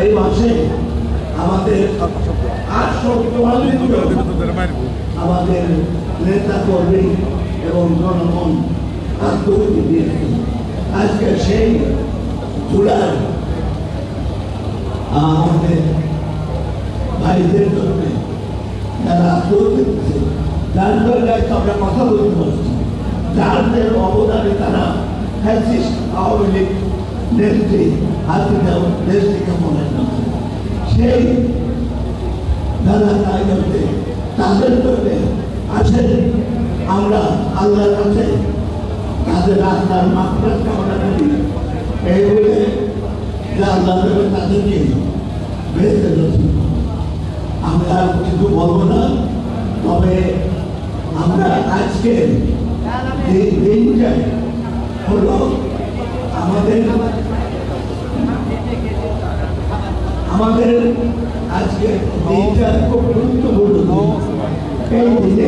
এই মাসে আমাদের 844 আমাদের নেতা কর্মী এবং জনগণ আত্মহত্যা দিয়েছে। আজকে সেই জুলাই আমাদের ভাইদের জন্য যারা আত্মহত্যা দিচ্ছে, যার জন্য আমরা কথা বলতে পারছি, যাদের অবদানে তারা ফ্যাসিস্ট আওয়ামী লীগ নেত্রী হাসিনা দেশ থেকে মনে করছে, সেই যারা তাই করতে তাদের জন্য আসেন আমরা আল্লাহর কাছে তাদের রাস্তার মাফরাত কামনা করি। এই বলে যে আল্লাহ তাদেরকে বেঁচে গেছি। আমরা আর কিছু বলবো না, তবে আমরা আজকে যে দিনটা হলো আমাদের আজকে দিনটা খুব গুরুত্বপূর্ণ। এই দিনে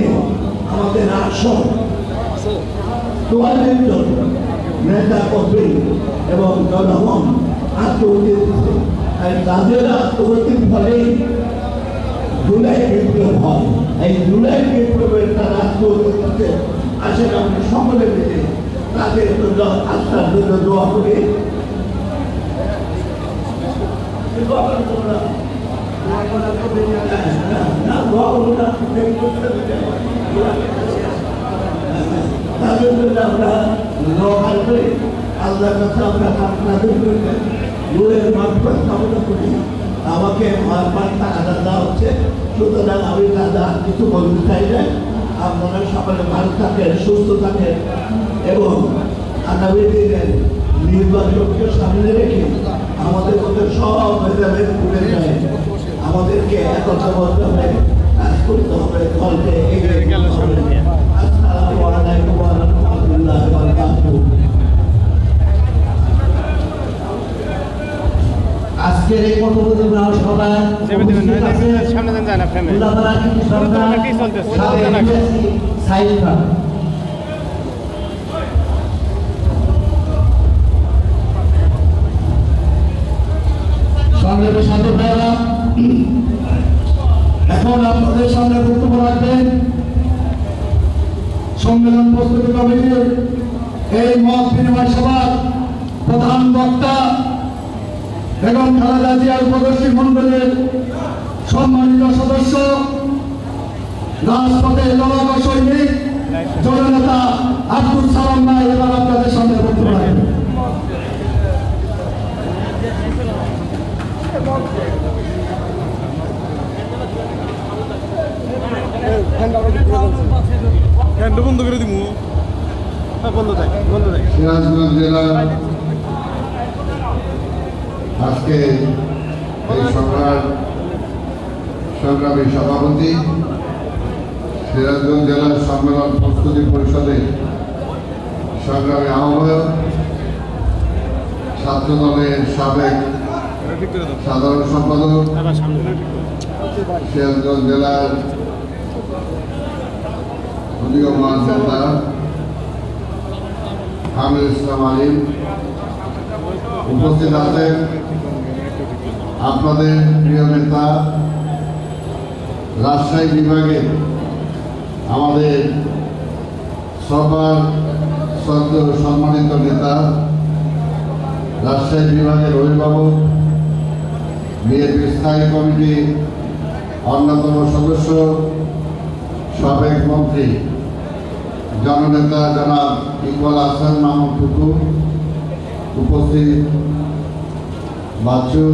আমাদের 844 জন নেতা কর্মী এবং জনগণ আত্মহত্যা দিচ্ছে। তাদের আত্মহত্যার ফলে জুলাই বিপ্লব হয়। এই জুলাই বিপ্লবের তারা আত্মহত্যা করতে আসেন, আমরা সকলে মিলে তাদের জন্য আস্থার জন্য দোয়া করি। তাদের জন্য আমরা দোয়া করি, আল্লাহর কাছে আমরা আপনাদের জন্য নূরের মাগফিরাত কামনা করি। আমাকে বারবার টাকা দেওয়া হচ্ছে, সুতরাং আমি দাদা কিছু বলতে চাই না। আপনারা সকলে ভালো থাকেন, সুস্থ থাকেন এবং আগামী দিনের নির্বাচনকে সামনে রেখে আমাদের মধ্যে সব ভেদাভেদ ভুলে যায়, আমাদেরকে একতাবদ্ধ হয়ে কাজ করতে হবে, দলকে এগিয়ে নিতে হবে। আসসালামু আলাইকুম ওয়া রাহমাতুল্লাহি ওয়া বারাকাতুহু। আজকের এই কর্মসূচি সভা সামনে যায় না ফ্রেমে সাথে ভাইরা এখন আপনাদের সামনে বক্তব্য রাখবেন সম্মেলন প্রস্তুতি কমিটির এই মত বিনিময় সভার প্রধান বক্তা বেগম খালেদা জিয়ার উপদেষ্টা মন্ডলীর সম্মানিত সদস্য, রাজপথের লড়াক সৈনিক জননেতা আব্দুল সালাম ভাই এবার আপনাদের সামনে বক্তব্য রাখবেন। বন্ধ করে দিব, সিরাজগঞ্জ জেলার আজকে এই সভার সংগ্রামী সভাপতি, সিরাজগঞ্জ জেলার সম্মেলন প্রস্তুতি পরিষদের সংগ্রামী আহ্বায়ক, ছাত্র দলের সাবেক সাধারণ সম্পাদক, সিরাজগঞ্জ জেলার উদীয়মান নেতা আমির ইসলাম আলিম, উপস্থিত আছেন আপনাদের প্রিয় নেতা রাজশাহী বিভাগের আমাদের সবার শ্রদ্ধেয় সম্মানিত নেতা, রাজশাহী বিভাগের অভিভাবক, বিএনপি স্থায়ী কমিটির অন্যতম সদস্য, সাবেক মন্ত্রী জননেতা জনাব ইকবাল হাসান মাহমুদ টুকু, উপস্থিত বাচ্চু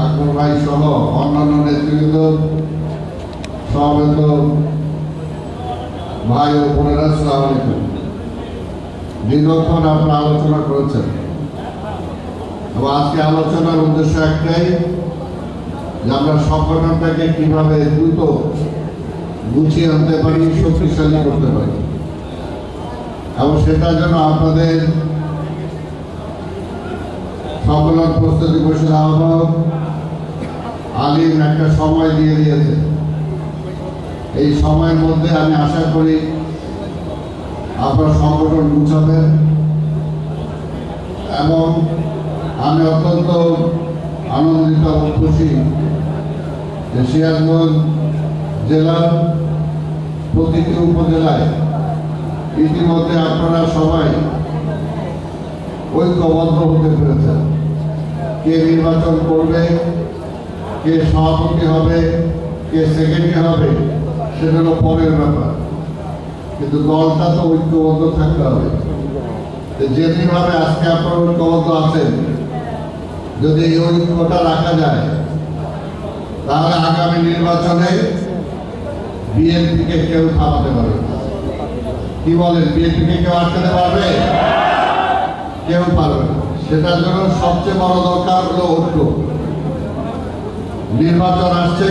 আকবর ভাই সহ অন্যান্য নেতৃবৃন্দ, সমবেত ভাই ও বোনেরা, আসসালামু আলাইকুম। দীর্ঘক্ষণ আপনারা আলোচনা করেছেন এবং আজকে আলোচনার উদ্দেশ্য একটাই যে আমরা সংগঠনটাকে কিভাবে দ্রুত গুছিয়ে আনতে পারি, শক্তিশালী করতে পারি এবং সেটার জন্য আপনাদের সম্মেলন প্রস্তুতি পরিষদ আহ্বায়ক আলিম একটা সময় দিয়ে দিয়েছে। এই সময়ের মধ্যে আমি আশা করি আপনার সংগঠন গুছাবেন এবং আমি অত্যন্ত আনন্দিত এবং খুশি যে সিরাজগঞ্জ জেলার প্রতিটি উপজেলায় ইতিমধ্যে আপনারা সবাই ঐক্যবদ্ধ হতে পেরেছেন। কে নির্বাচন করবে, কে সভাপতি হবে, কে সেক্রেটারি হবে, সেটা হলো পরের ব্যাপার, কিন্তু দলটা তো ঐক্যবদ্ধ থাকতে হবে। যেভাবে আজকে আপনারা ঐক্যবদ্ধ আছেন, যদি এই ঐক্যটা রাখা যায় তাহলে আগামী নির্বাচনে বিএনপিকে কেউ থামাতে পারবে না। কি বলেন, বিএনপিকে কেউ আটকাতে পারবে? কেউ পারবে না। সেটার জন্য সবচেয়ে বড় দরকার হলো ঐক্য। নির্বাচন আসছে,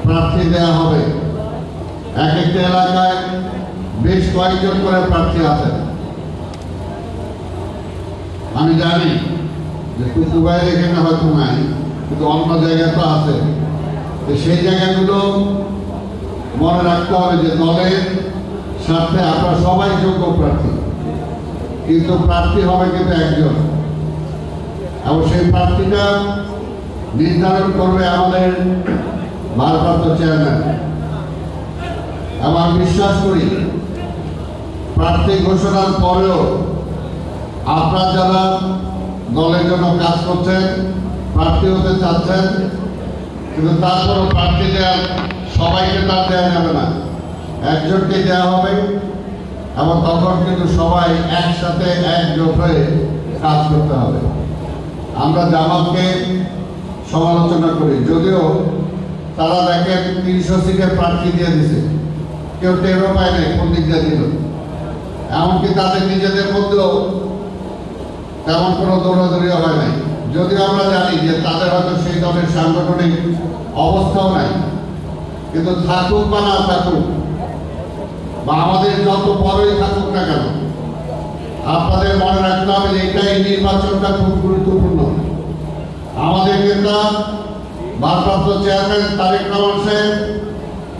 প্রার্থী দেওয়া হবে। এক একটা এলাকায় বেশ কয়েকজন করে প্রার্থী আছেন। আমি জানি যে কুতুবাই এখানে হয়তো নাই, কিন্তু অন্য জায়গায় তো আছে। সেই জায়গাগুলো মনে রাখতে হবে যে দলের স্বার্থে আপনারা সবাই যোগ্য প্রার্থী, কিন্তু প্রার্থী হবে কিন্তু একজন, এবং সেই প্রার্থীটা নির্ধারণ করবে আমাদের ভারপ্রাপ্ত চেয়ারম্যান। আমার বিশ্বাস করি প্রার্থী ঘোষণার পরেও আপনারা যারা দলের জন্য কাজ করছেন, প্রার্থী হতে চাচ্ছেন, কিন্তু তারপরও প্রার্থী দেওয়ার সবাইকে তার দেওয়া যাবে না, একজনকে দেওয়া হবে, এবং তখন কিন্তু সবাই একসাথে একজোট হয়ে কাজ করতে হবে। আমরা জামাতকে সমালোচনা করি, যদিও তারা দেখেন 300 সিটের প্রার্থী দিয়ে দিছে, কেউ টেরও পায় নাই কোন দিক দিয়ে দিল। এমনকি তাদের নিজেদের মধ্যেও তেমন কোনো দৌড়াদৌড়ি হয় নাই, যদিও আমরা জানি যে তাদের হয়তো সেই দলের সাংগঠনিক অবস্থাও নাই। কিন্তু থাকুক বা না থাকুক, বা আমাদের যত বড়ই থাকুক না কেন, আপনাদের মনে রাখতে হবে যে এটাই নির্বাচনটা খুব গুরুত্বপূর্ণ। আমাদের নেতা ভারপ্রাপ্ত চেয়ারম্যান তারেক রহমান সাহেব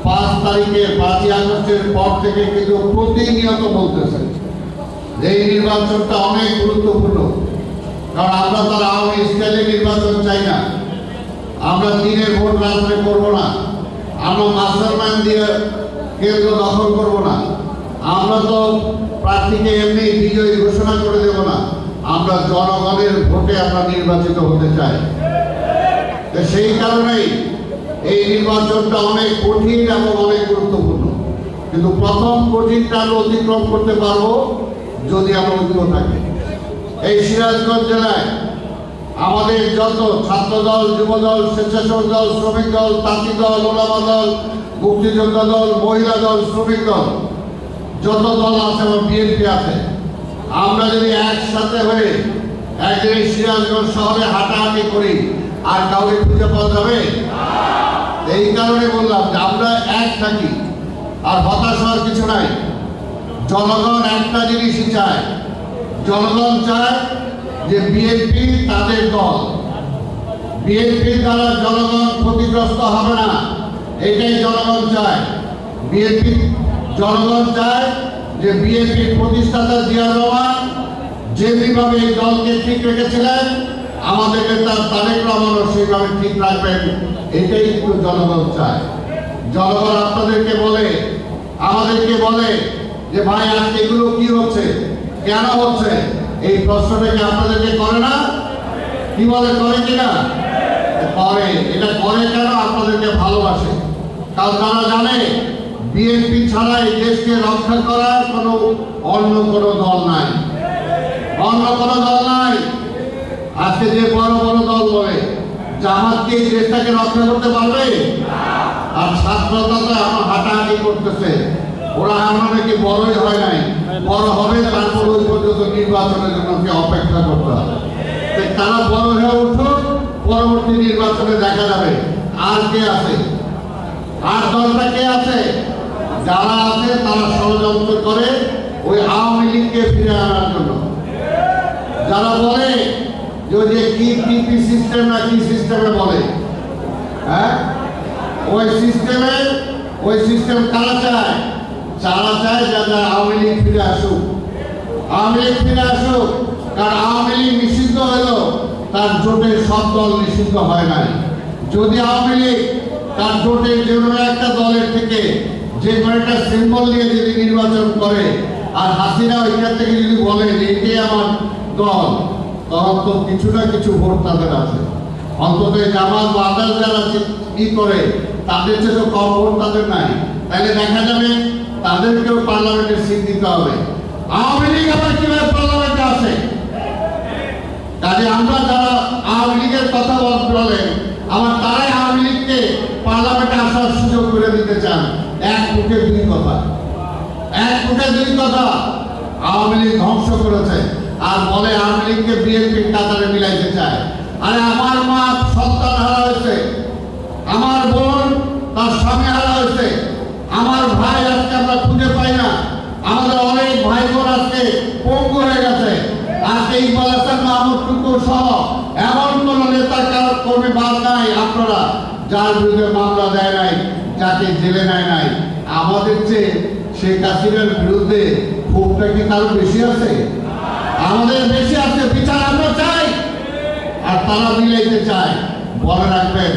5 তারিখে 5ই আগস্টের পর থেকে কিন্তু প্রতিনিয়ত বলতেছেন যে এই নির্বাচনটা অনেক গুরুত্বপূর্ণ। কারণ আমরা তার আওয়ামী স্টাইলে নির্বাচন চাই না, আমরা দিনের ভোট রাত্রে করবো না, আমরা মাস্টারমাইন্ড দিয়ে কেন্দ্র দখল করবো না, আমরা তো প্রার্থীকে এমনি বিজয়ী ঘোষণা করে দেব না, আমরা জনগণের ভোটে আমরা নির্বাচিত হতে চাই। সেই কারণেই এই নির্বাচনটা অনেক কঠিন এবং অনেক গুরুত্বপূর্ণ। কিন্তু প্রথম কঠিনটা আমরা অতিক্রম করতে পারবো যদি আমরা ঐক্য থাকি। এই সিরাজগঞ্জ জেলায় আমাদের যত ছাত্র দল, যুব দল, স্বেচ্ছাসেবক দল, শ্রমিক দল, তাঁতি দল, ওলামা দল, মুক্তিযোদ্ধা দল, মহিলা দল, শ্রমিক দল, যত দল আছে এবং বিএনপি আছে, আমরা যদি একসাথে হয়ে একদিন সিরাজগঞ্জ শহরে হাঁটাহাঁটি করি, আর কাউকে খুঁজে পাওয়া যাবে? এই কারণে বললাম যে আমরা এক থাকি, আর হতাশ হওয়ার কিছু নাই। জনগণ একটা জিনিসই চায়, জনগণ চায় যে বিএনপি তাদের দল, বিএনপি দ্বারা জনগণ ক্ষতিগ্রস্ত হবে না, এটাই জনগণ চায়। বিএনপি জনগণ চায় যে বিএনপির প্রতিষ্ঠাতা জিয়া রহমান যেভাবে এই দলকে ঠিক রেখেছিলেন, আমাদের নেতা তারেক রহমানও সেইভাবে ঠিক রাখবেন, এটাই কিন্তু জনগণ চায়। জনগণ আপনাদেরকে বলে, আমাদেরকে বলে যে ভাই আজকে এগুলো কি হচ্ছে, কেন হচ্ছে, এই প্রশ্নটা কি আপনাদেরকে করে না? কি বলে, করে কিনা? করে। এটা করে কেন? আপনাদেরকে ভালোবাসে। কারণ তারা জানে বিএনপি ছাড়া এই দেশকে রক্ষা করার কোনো অন্য কোনো দল নাই, অন্য কোনো দল নাই। আজকে যে বড় বড় দল বলে জামাত কি এই দেশটাকে রক্ষা করতে পারবে? আর ছাত্রতা তো এখন হাঁটাহাঁটি করতেছে, ওরা আমরা নাকি বড়ই হয় নাই, বড় হবে, তারপর ওই পর্যন্ত নির্বাচনের জন্য অপেক্ষা করতে হবে। তারা বড় হয়ে উঠুক, পরবর্তী নির্বাচনে দেখা যাবে আর কে আছে, আর দলটা কে আছে। যারা আছে তারা ষড়যন্ত্র করে ওই আওয়ামী লীগকে ফিরে আনার জন্য। যারা বলে যে কি টিপি সিস্টেম না কি সিস্টেমে বলে, হ্যাঁ, ওই সিস্টেম কারা চায়? যারা চায় যারা আওয়ামী লীগ ফিরে আসুক, আওয়ামী লীগ ফিরে আসুক। কারণ আওয়ামী লীগ নিষিদ্ধ হলো, তার তার জোটের সব দল নিষিদ্ধ হয় নাই। যদি আওয়ামী লীগ তার জোটের যে কোনো একটা দলের থেকে যে কোনো একটা সিম্বল নিয়ে যদি নির্বাচন করে আর হাসিনা ওইখান থেকে যদি বলে যে এটাই আমার দল, তখন তো কিছু না কিছু ভোট তাদের আছে। অন্তত জামাত বা আদার যারা ই করে তাদের চেয়ে তো কম ভোট তাদের নাই। তাহলে দেখা যাবে তাদেরকেও পার্লামেন্টের সিট দিতে হবে। আওয়ামী লীগ আবার কিভাবে পার্লামেন্টে আসে? কাজে আমরা যারা আওয়ামী লীগের কথা বলেন আমার তারাই আওয়ামী লীগকে পার্লামেন্টে আসার সুযোগ করে দিতে চান। এক মুখে দুই কথা, এক মুখে দুই কথা। আওয়ামী লীগ ধ্বংস করেছে আর বলে আওয়ামী লীগকে বিএনপির কাতারে মিলাইতে চায়। আরে আমার মা সন্তান হারা হয়েছে, আমার বোন তার স্বামী হারা হয়েছে, আমার ভাই আজকে আমরা খুঁজে পাই না, আমাদের অনেক ভাই বোন আজকে পঙ্গু হয়ে গেছে। আজকে ইকবাল হাসান মাহমুদ টুকু সহ এমন কোন নেতা কর্মী বাদ নাই আপনারা যার বিরুদ্ধে মামলা দেয় নাই, যাকে জেলে নেয় নাই। আমাদের চেয়ে শেখ হাসিনার বিরুদ্ধে ক্ষোভটা কি তার বেশি আছে? আমাদের বেশি আছে। বিচার আমরা চাই আর তারা মিলাইতে চায়। মনে রাখবেন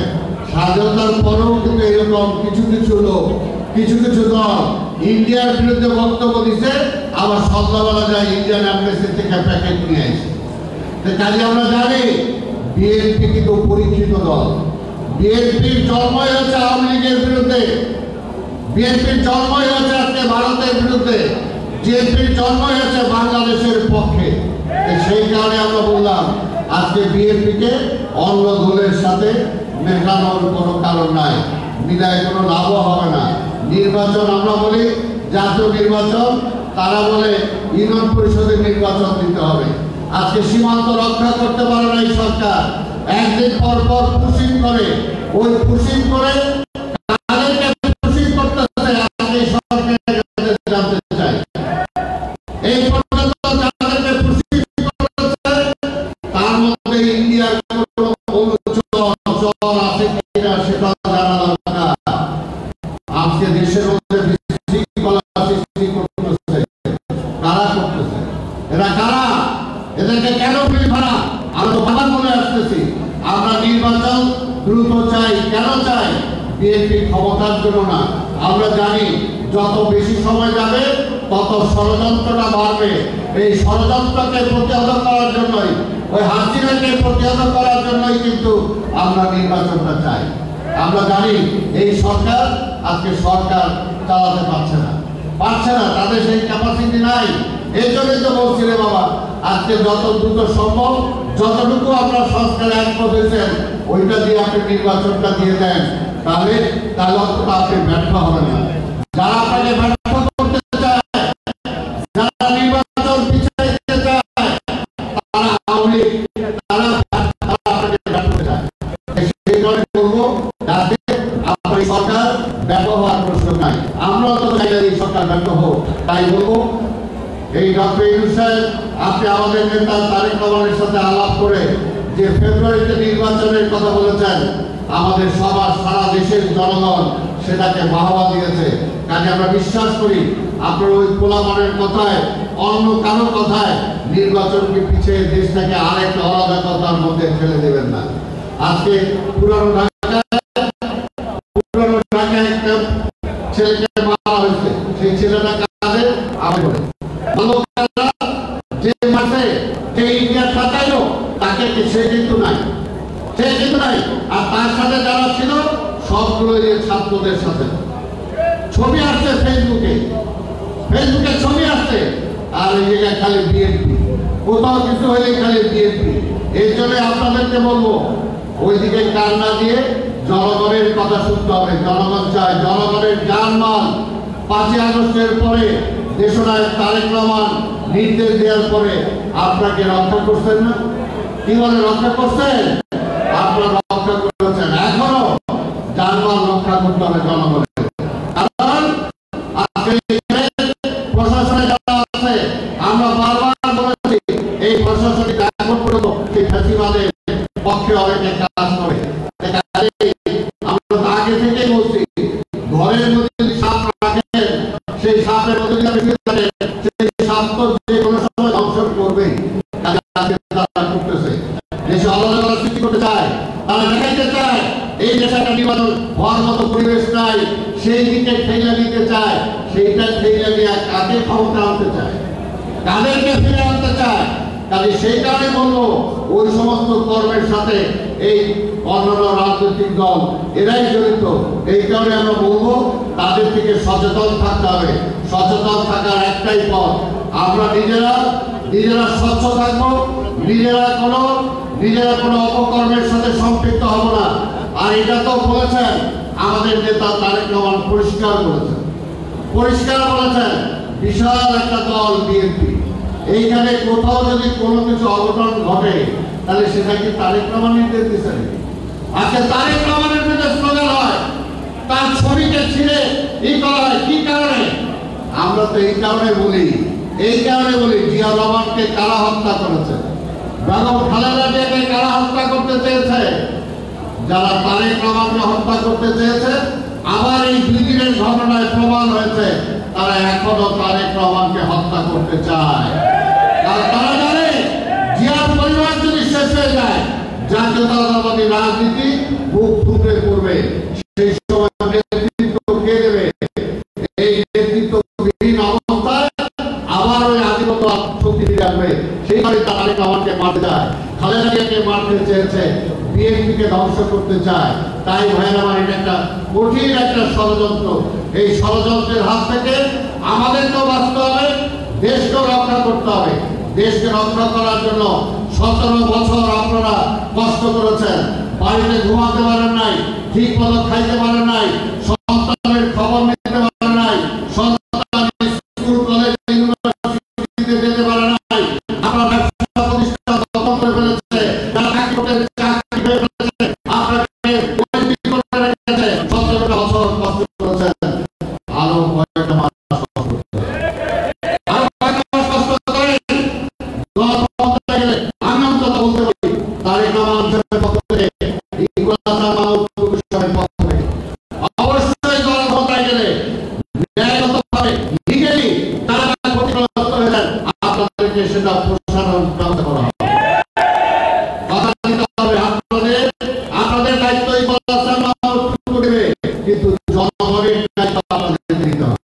স্বাধীনতার পরেও কিন্তু এরকম কিছু কিছু লোক, কিছু কিছু দল ইন্ডিয়ার বিরুদ্ধে বক্তব্য দিচ্ছে, আবার সন্ধ্যাবেলা যায় ইন্ডিয়ান এমবাসি থেকে প্যাকেট নিয়ে আসে। কাজে আমরা জানি বিএনপি কিন্তু পরীক্ষিত দল। বিএনপির জন্মই হচ্ছে আওয়ামী লীগের বিরুদ্ধে, বিএনপির জন্মই হচ্ছে আজকে ভারতের বিরুদ্ধে, বিএনপির জন্মই হচ্ছে বাংলাদেশের পক্ষে। সেই কারণে আমরা বললাম আজকে বিএনপিকে অন্য দলের সাথে মেশানোর কোনো কারণ নাই, মিলায় কোনো লাভও হবে না। নির্বাচন আমরা বলি জাতীয় নির্বাচন, তারা বলে ইউনিয়ন পরিষদের নির্বাচন দিতে হবে। আজকে সীমান্ত রক্ষা করতে পারে না এই সরকার, একদিন পর পর পুশিং করে, ওই পুশিং করে তাদেরকে পুশিং করতেছে। আজকে সরকারের কাছে জানতে চাই এই পর্যন্ত যাদেরকে পুশিং করেছে তার মধ্যে ইন্ডিয়ার কোনো অঞ্চল আছে কিনা সেটা জানা দরকার। আজকে দেশের মধ্যে বিশৃঙ্খলা সৃষ্টি করতেছে, কারা করতেছে? এরা কারা? এদেরকে কেন ফিল ভাড়া? আমরা তো বাবার মনে আসতেছি আমরা নির্বাচন দ্রুত চাই। কেন চাই? বিএনপি ক্ষমতার জন্য না। আমরা জানি যত বেশি সময় যাবে তত ষড়যন্ত্রটা বাড়বে। এই ষড়যন্ত্রকে প্রতিহত করার জন্যই, ওই হাসিনাকে প্রতিহত করার জন্যই কিন্তু আমরা নির্বাচনটা চাই। আমরা জানি এই সরকার আজকে সরকার চালাতে পারছে না, তাদের সেই ক্যাপাসিটি নাই। এই জন্যই তো বলছিলে বাবা আজকে যত দ্রুত সম্ভব যতটুকু আপনার সংস্কারে একমত হয়েছেন ওইটা দিয়ে আপনি নির্বাচনটা দিয়ে দেন, তাহলে অন্তত আপনি ব্যর্থ হবেন না। যারা আপনাকে ব্যর্থ করতে চায়, যারা নির্বাচন পিছিয়ে দিতে চায়, তারা আওয়ামী লীগ, তারা আপনাকে ব্যর্থ করতে চায়। সেই কারণে বলবো যাতে আপনার সরকার ব্যর্থ হওয়ার প্রশ্ন নাই। আমরা তো চাই এই সরকার ব্যর্থ হোক। তাই বলবো এই ডক্টর ইউনূস সাহেব আপনি আমাদের নেতা তারেক রহমানের সাথে আলাপ করে যে ফেব্রুয়ারিতে নির্বাচনের কথা বলেছেন, আমাদের সবার সারা দেশের জনগণ সেটাকে বাহবা দিয়েছে। কাজে আমরা বিশ্বাস করি আপনার ওই পোলাপানের কথায়, অন্য কারো কথায় নির্বাচনকে পিছিয়ে দেশটাকে আরেকটা অরাজকতার মধ্যে ফেলে দেবেন না। আজকে পুরানো ঢাকায় একটা ছেলেকে মারা হয়েছে, সেই ছেলেটা কাজে আবেদন যে মাসে যে ইন্ডিয়ার খাতাইলো তাকে সে কিন্তু নাই, আর তার সাথে যারা ছিল সবগুলো ছাত্রদের সাথে ছবি আসছে ফেসবুকে ছবি আসছে, আর এই জায়গায় খালি বিএনপি, কোথাও কিছু হলে খালি বিএনপি। এই জন্য আপনাদেরকে বলবো ওইদিকে কান না দিয়ে জনগণের কথা শুনতে হবে। জনগণ চায়, জনগণের জানমাল 5ই আগস্টের পরে দেশনায়ক তারেক রহমান নির্দেশ দেওয়ার পরে আপনাকে রক্ষা করছেন না? কি বলে রক্ষা করছেন? আপনারা রক্ষা করেছেন, এখনো জানমাল রক্ষা করতে হবে জনগণের। কারণ প্রশাসনে যারা আছে আমরা বারবার বলেছি এই প্রশাসনিক এখন পর্যন্ত সেই ফাঁসিবাদের পক্ষে অনেকে কাজ করে। আমরা আগে থেকেই বলছি ঘরের মধ্যে সাপ রাখেন, সেই সাপের মধ্যে সেই সাপ তো যে কোনো সময় ধ্বংস করবেই। করতেছে দেশে আলাদা তারা দেখাইতে চায় এই দেশে একটা নির্বাচন হওয়ার মতো পরিবেশ নাই, সেই দিকে ঠেলে দিতে চায়। সেইটা ঠেলে দিয়ে কাকে ক্ষমতা আনতে চায়, কাদেরকে ফিরে আনতে চায়। কাজে সেই কারণে বলবো ওই সমস্ত কর্মের সাথে এই অন্যান্য রাজনৈতিক দল এরাই জড়িত। এই কারণে আমরা বলবো তাদের থেকে সচেতন থাকতে হবে। সচেতন থাকার একটাই পথ, আমরা নিজেরা স্বচ্ছ থাকবো, নিজেরা কোনো অপকর্মের সাথে সম্পৃক্ত হব না। আর এটা তো বলেছেন আমাদের নেতা তারেক রহমান, পরিষ্কার বলেছেন বিশাল একটা দল বিএনপি, এইখানে কোথাও যদি কোনো কিছু অঘটন ঘটে তাহলে সেটা কি তারেক রহমানের নির্দেশে? আজকে তারেক রহমানের বিরুদ্ধে স্লোগান হয়, তার ছবিকে ছিঁড়ে এই করা হয়, কি কারণে? আমরা তো এই কারণে বলি জিয়া রহমানকে কারা হত্যা করেছে, বেগম খালেদা জিয়াকে কারা হত্যা করতে চেয়েছে? যারা তারেক রহমানকে হত্যা করতে চেয়েছে, আবার এই 2 দিনের ঘটনায় প্রমাণ হয়েছে তারা এখনো তারেক রহমানকে হত্যা করতে চায়। আর তারা জানে জিয়ার পরিবার যদি শেষ হয়ে যায়, জাতীয়তাবাদী রাজনীতি বুক ফুটে পড়বে। সেই সময় নেতৃত্ব কে দেবে? এই নেতৃত্ববিহীন অবস্থায় আবার ওই আধিপত্য শক্তি ফিরে আসবে। সেই কারণে তারেক রহমানকে মারতে চায়, খালেদা জিয়াকে মারতে চেয়েছে, বিএনপিকে ধ্বংস করতে চায়। তাই ভাইয়েরা আমার, এটা একটা কঠিন একটা ষড়যন্ত্র। এই ষড়যন্ত্রের হাত থেকে আমাদেরকেও বাঁচতে হবে, দেশকেও রক্ষা করতে হবে। দেশকে রক্ষা করার জন্য 17 বছর আপনারা কষ্ট করেছেন, বাড়িতে ঘুমাতে পারেন নাই, ঠিক মতো খাইতে পারেন নাই, সন্তানের খবর নিতে পারেন নাই, সন্তান স্কুল কলেজ ইউনিভার্সিটিতে যেতে পারে নাই, আপনার ব্যবসা প্রতিষ্ঠান দখল করে ফেলেছে, চাকরি হয়ে ফেলেছে, আপনাকে বঞ্চিত করে রেখেছে। 17 বছর কষ্ট করেছেন, আরো কয়েকটা মাস কষ্ট করতে হবে। আমি অন্তত বলতে পারি তারেক রহমানের পক্ষ থেকে, অবশ্যই দল ক্ষমতায় গেলে ন্যায়গতভাবে লিগেলি তারা ক্ষতিগ্রস্ত হয়ে যান, আপনাদেরকে সেটা প্রসারণ ব্যবস্থা করা হবে। কথা দিতে হবে আপনাদের দায়িত্বই দেবে, কিন্তু জনগণের দায়িত্ব আপনাদের দিতে হবে।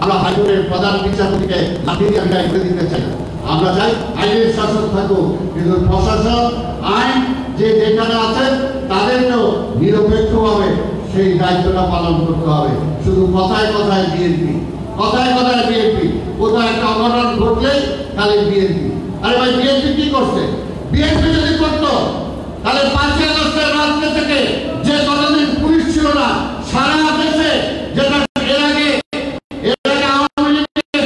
আমরা হাইকোর্টের প্রধান বিচারপতিকে লাঠি দিয়ে বিদায় করে দিতে চাই। আমরা চাই আইনের শাসন থাকুক, কিন্তু প্রশাসন আইন যে যেখানে আছে তাদেরকেও নিরপেক্ষভাবে সেই দায়িত্বটা পালন করতে হবে। শুধু কথায় কথায় বিএনপি, কোথাও একটা অঘটন ঘটলেই খালি বিএনপি। আরে ভাই, বিএনপি কি করছে? বিএনপি যদি করতো তাহলে 5ই আগস্টের রাত্রে থেকে যে কতদিন পুলিশ ছিল না সারা দেশে, যেটা এর আগে আওয়ামী লীগের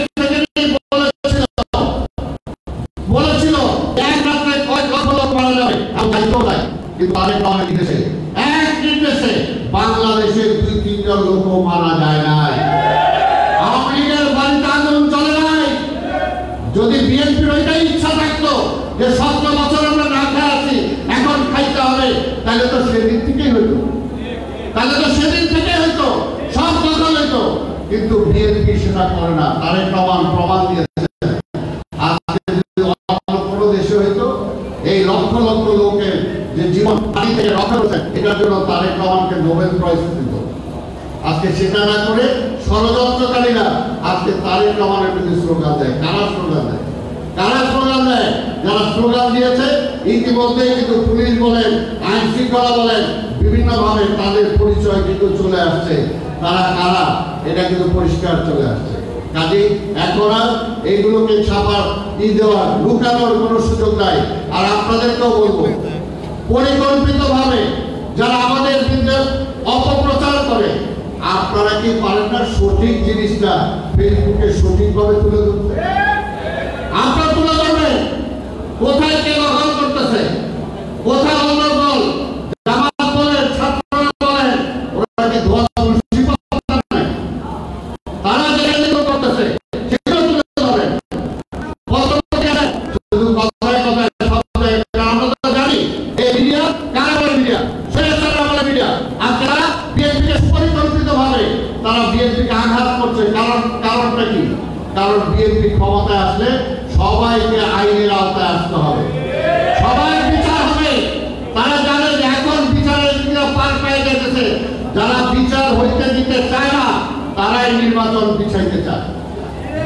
বলেছিল এক রাত্রে কত লোক মারা যাবে, আমি দায়িত্ব নাই, কিন্তু আরেক নির্দেশে এক নির্দেশে বাংলাদেশের 2-3 জন লোক মারা যায় নাই। আওয়ামী লীগের বাড়িতে আগুন চলে নাই। যদি বিএনপির ওইটাই ইচ্ছা থাকতো যে 17 বছর আমরা না খেয়ে আছি, এখন খাইতে হবে, তাহলে তো সেদিন থেকেই হইতো, সব কথা হইতো। কিন্তু বিএনপি সেটা করে না। তারেক রহমান প্রমাণ দিয়েছে। আজকে যদি অন্য কোনো দেশে হইতো, জীবন পানি থেকে রক্ষা করেছেন, এটার জন্য তারেক রহমানকে নোবেল প্রাইজ দিত। আজকে সেটা না করে ষড়যন্ত্রকারীরা আজকে তারেক রহমানের বিরুদ্ধে স্লোগান দেয়। কারা স্লোগান দেয়? কারা স্লোগান দেয়? যারা স্লোগান দিয়েছে ইতিমধ্যেই কিন্তু পুলিশ বলেন, আইন শৃঙ্খলা বলেন, বিভিন্ন ভাবে তাদের পরিচয় কিন্তু চলে আসছে। তারা কারা এটা কিন্তু পরিষ্কার চলে আসছে। কাজে এখন আর এইগুলোকে ছাপার দেওয়ার লুকানোর কোনো সুযোগ নাই। আর আপনাদেরকেও বলবো, পরিকল্পিতভাবে যারা আমাদের বিরুদ্ধে অপপ্রচার করে, আপনারা কি পারেন না সঠিক জিনিসটা ফেসবুকে সঠিকভাবে তুলে ধরতে? আপনারা তুলে ধরবেন কোথায় কে দখল করতেছে, কোথায় অন্য দল, জামাত বলেন, ছাত্ররা বলেন, ওরা কি ধোয়া তারা যেখানে করতেছে সেগুলো তুলে ধরবেন। শুধু কথায় কথায় আমরা তো জানি এই মিডিয়া কারা বলে মিডিয়া, সেটা বলে মিডিয়া। আর যারা বিএনপিকে পরিকল্পিত ভাবে তারা বিএনপিকে আঘাত করছে, কারণটা কি? কারণ বিএনপি ক্ষমতায় আসলে সবাইকে আইনের আওতায় আসতে হবে, সবাই বিচার হবে। তারা জানে যে এখন বিচারের দিকে পার পেয়ে যেতেছে। যারা বিচার হইতে দিতে চায় না তারাই নির্বাচন পিছাইতে চায়।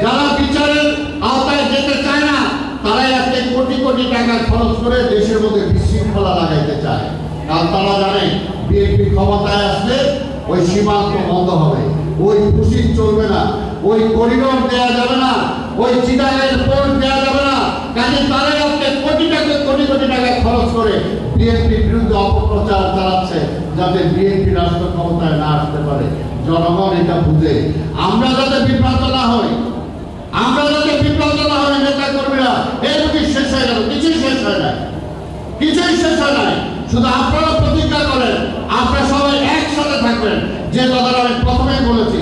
যারা বিচারের আওতায় যেতে চায় না তারাই আজকে কোটি কোটি টাকা খরচ করে দেশের মধ্যে বিশৃঙ্খলা লাগাইতে চায়। কারণ তারা জানে বিএনপি ক্ষমতায় আসলে ওই সীমান্ত বন্ধ হবে, ওই খুশি চলবে না, ওই করিডোর দেওয়া যাবে না, ওই চিটাগাং পোর্ট দেওয়া যাবে না। কাজে তারাই আজকে কোটি কোটি টাকা খরচ করে বিএনপির বিরুদ্ধে অপপ্রচার চালাচ্ছে, যাতে বিএনপি রাষ্ট্র ক্ষমতায় না আসতে পারে। জনগণ এটা বুঝে। আমরা যাতে বিভ্রান্ত না হই, নেতা কর্মীরা এই রুটি শেষ হয়ে গেল, কিছুই শেষ হয় নাই, শুধু আপনারা প্রতিজ্ঞা করেন, আপনারা সবাই একসাথে থাকবেন। যে কথাটা আমি প্রথমেই বলেছি,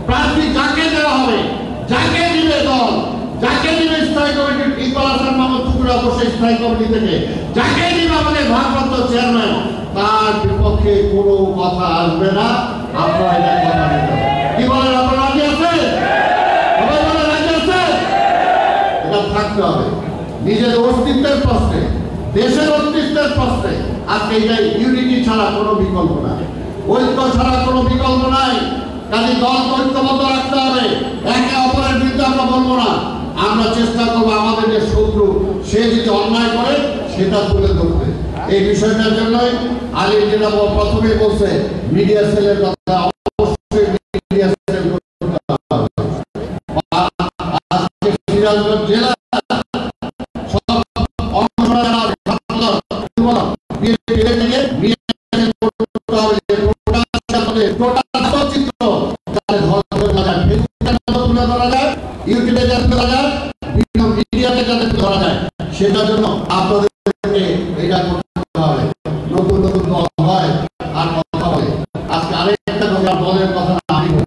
প্রার্থী যাকে দেওয়া হবে, যাকে দিবে দল, যাকে দিবে স্থায়ী কমিটির ইকবাল হাসান মাহমুদ টুকরা বসে স্থায়ী কমিটি থেকে, যাকে দিবে আমাদের ভারপ্রাপ্ত চেয়ারম্যান, তার বিপক্ষে কোনো কথা আসবে না। আপনারা এটা কথা দিবেন। কি বলেন? আপনারা রাজি আছেন? সবাই বলে রাজি আছেন? এটা থাকতে হবে নিজের অস্তিত্বের প্রশ্নে, দেশের অস্তিত্বের প্রশ্নে। আজকে এটা ইউনিটি ছাড়া কোনো বিকল্প নাই, ঐক্য ছাড়া কোনো বিকল্প নাই। কাজে দলকে ঐক্যবদ্ধ রাখতে হবে। একে অপরের বিরুদ্ধে আমরা বলবো না। আমরা চেষ্টা করবো আমাদের যে শত্রু, সে যদি অন্যায় করে সেটা তুলে ধরতে। এই বিষয়টার জন্যই আলী যেটা প্রথমেই বলছে, মিডিয়া সেলের কথা, অবশ্যই মিডিয়া সেল করতে হবে। আজকে সিরাজগঞ্জ জেলা সেটার জন্য আপনাদেরকে এটা করতে হবে। নতুন নতুন দল হয় আর কথা বলে। আজকে আরেকটা দলের কথা আমি বলি,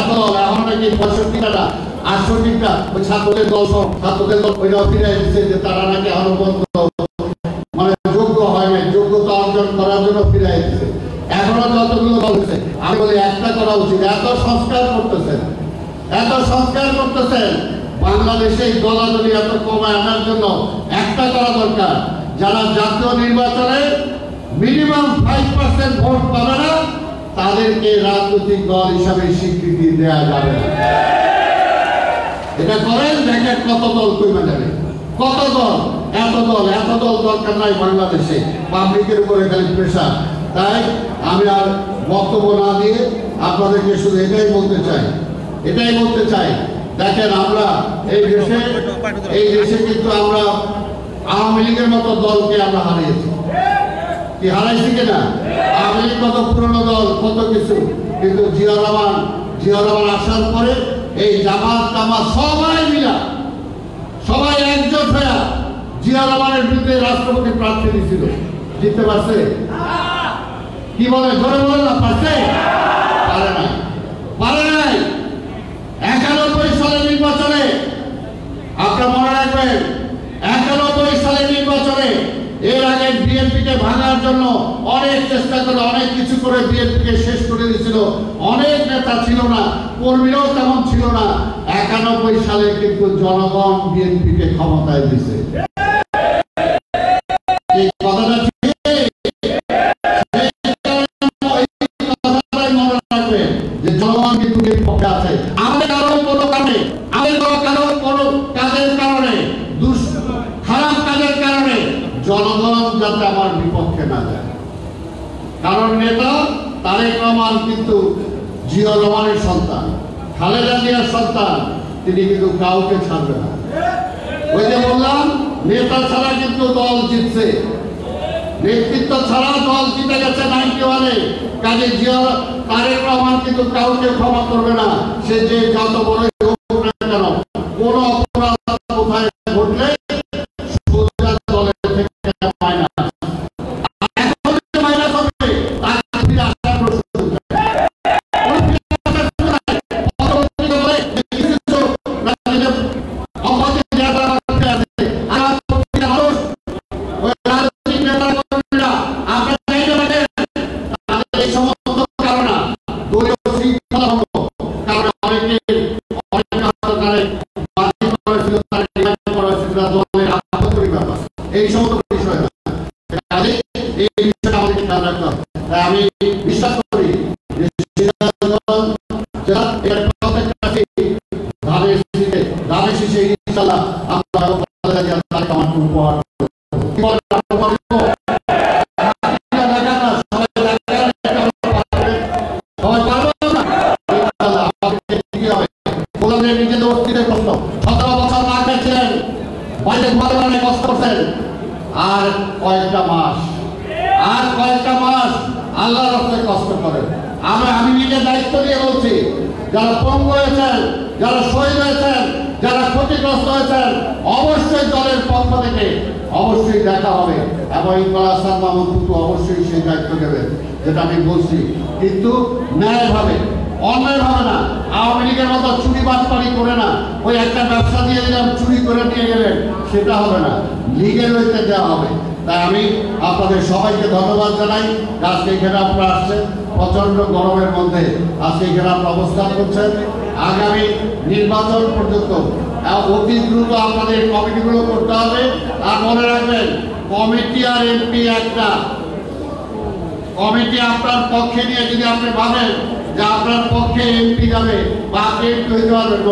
এখন নাকি 65টা 68টা ওই ছাত্রদের দল, ওইটাও ফিরে এসেছে যে তারা নাকি আরো মানে যোগ্য হয় না, যোগ্যতা অর্জন করার জন্য ফিরে এসেছে। এখনো যতগুলো দল হয়েছে, আমি বলি একটা করা উচিত। এত সংস্কার করতেছেন বাংলাদেশে দলাদলি এত কমায় আনার জন্য একটা করা দরকার। যারা জাতীয় নির্বাচনে মিনিমাম 5% ভোট পাবে না তাদেরকে রাজনৈতিক দল হিসাবে স্বীকৃতি দেওয়া যাবে না। এটা করেন, দেখেন কত দল কমে যাবে। কত দল, এত দল দরকার নাই বাংলাদেশে। পাবলিকের উপরে খালি প্রেশার। তাই আমি আর বক্তব্য না দিয়ে আপনাদেরকে শুধু এটাই বলতে চাই, দেখেন আমরা এই দেশে কিন্তু আমরা আওয়ামী লীগের মতো দলকে আমরা হারিয়েছি। কি হারাইছি কিনা? আওয়ামী লীগ কত পুরনো দল, কত কিছু, কিন্তু জিয়া রহমান আসার পরে এই জামাত সবাই একজোট হয়ে জিয়া রহমানের বিরুদ্ধে রাষ্ট্রপতি প্রার্থী দিয়েছিল। জিততে পারছে? কি বলে? জোরে বলে না, পারছে? পারে নাই। 91 সালের নির্বাচনে আপনারা মনে রাখবেন, 91 সালের নির্বাচনে এর আগে বিএনপিকে ভাঙার জন্য অনেক চেষ্টা করে, অনেক কিছু করে বিএনপিকে শেষ করে দিয়েছিল। অনেক নেতা ছিল না, কর্মীরাও তেমন ছিল না। 91 সালে কিন্তু জনগণ বিএনপিকে ক্ষমতায় দিয়েছে। যে জনগণ কিন্তু বিপক্ষে আছে। আমাদের কারো কোনো কারণে, আমাদের কারো কোনো কাজের কারণে, খারাপ কাজের কারণে জনগণ যাতে আমার বিপক্ষে না যায়। কারণ নেতা তারেক রহমান কিন্তু জিয়া রহমানের সন্তান, খালেদা জিয়ার সন্তান, তিনি কিন্তু কাউকে ছাড়বে না। ওই যে বললাম, নেতা ছাড়া কিন্তু দল জিতছে, নেতৃত্ব ছাড়া দল জিতে গেছে 91-এ। কাজে জিয়া তারেক রহমান কিন্তু কাউকে ক্ষমা করবে না, সে যে যত বড় হোক না কেন। কোন অপরাধ কোথায় ঘটলে সোজা দলের থেকে মাইনাস, এখন মাইনাস হবে, তার ফিরে আসার প্রশ্ন এই সমস্ত বিষয় না। এই বিষয়টা আমাদেরকে খেয়াল রাখতে হবে। আমি বিশ্বাস করি যে ধানের শীষে ইনশাআল্লাহ আমরা উপহার নিজেদের অস্তিত্বের প্রশ্ন। 17 বছর না খেয়েছিলেন, বাইরে ঘুমাতে কষ্ট করছেন, আর কয়েকটা মাস আল্লাহর রাস্তায় কষ্ট করেন। আমি নিজের দায়িত্ব নিয়ে বলছি, যারা পঙ্গু হয়েছেন, যারা শহীদ হয়েছেন, যারা ক্ষতিগ্রস্ত হয়েছেন, অবশ্যই দলের পক্ষ থেকে অবশ্যই দেখা হবে এবং ইকবাল হাসান মাহমুদ কিন্তু অবশ্যই সেই দায়িত্ব নেবেন, যেটা আমি বলছি। কিন্তু ন্যায়ভাবে, অন্যায়ভাবে না। আওয়ামী লীগের মতো চুরি বাটপারি করে না, ওই একটা ব্যবসা দিয়ে দিলাম, চুরি করে নিয়ে গেলেন, সেটা হবে না, লীগের হইতে দেওয়া হবে। তাই আমি আপনাদের সবাইকে ধন্যবাদ জানাই। আজকে এখানে আপনারা আসছেন, প্রচন্ড গরমের মধ্যে আজকে এখানে আপনারা অবস্থান করছেন। আগামী নির্বাচন পর্যন্ত অতি দ্রুত আপনাদের কমিটিগুলো করতে হবে। আর মনে রাখবেন, কমিটি আর এমপি একটা। কমিটি আপনার পক্ষে নিয়ে যদি আপনি ভাবেন যে আপনার পক্ষে এমপি যাবে বা আপনি এমপি হইতে পারবেন,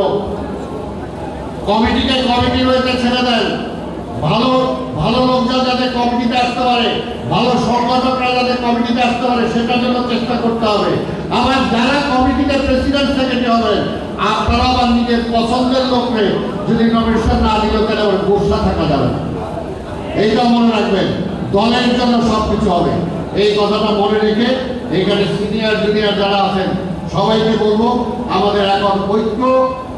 কমিটিকে কমিটি হইতে ছেড়ে দেন। ভালো ভালো লোকজন যাতে কমিটিতে আসতে পারে, ভালো সংগঠকরা যাতে কমিটিতে আসতে পারে, সেটার জন্য চেষ্টা করতে হবে। আবার যারা কমিটিতে প্রেসিডেন্ট সেক্রেটারি হবেন, আপনারা আবার নিজের পছন্দের লোককে যদি নমিনেশন না দিলে তাহলে আবার গোসা থাকা যাবে না। এইটা মনে রাখবেন, দলের জন্য সবকিছু হবে। এই কথাটা মনে রেখে এখানে সিনিয়র জুনিয়র যারা আছেন সবাইকে বলবো, আমাদের এখন